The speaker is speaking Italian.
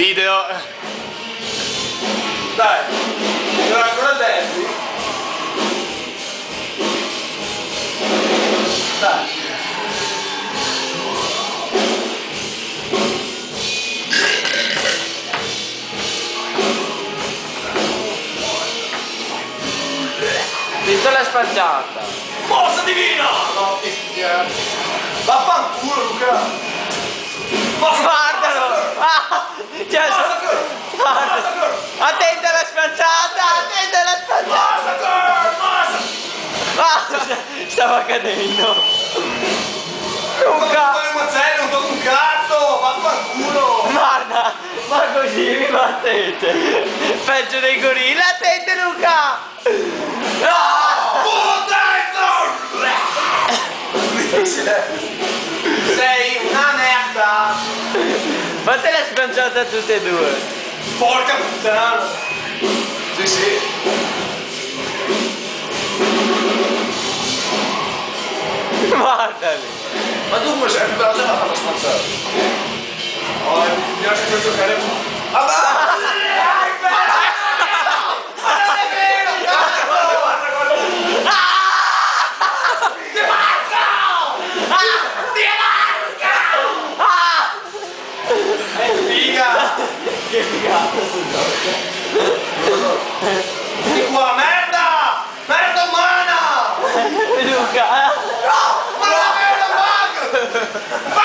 Video. Dai, non ancora dessi? Dai. Pistola spacciata. Mossa divina! No, che scherzo. Vaffanculo, Luca! Guardalo! Ah, cioè, guarda. Attenta alla spacciata! Attenta alla spacciata! Stava cadendo. Luca! Non tocco un cazzo! Vaffanculo! Guarda! Ma così mi battete! Peggio dei gorilla! Attenti Luca! Sei una merda! Fate la spanciata tutte e due! Porca puttana! Sì, sì! Guardali! Ma tu come sei? Per la giornata farlo spazzare! Oh, mi piace per giocare qua! Che figata! Di qua, merda! Merda umana! Luca! No! Ma la merda umana!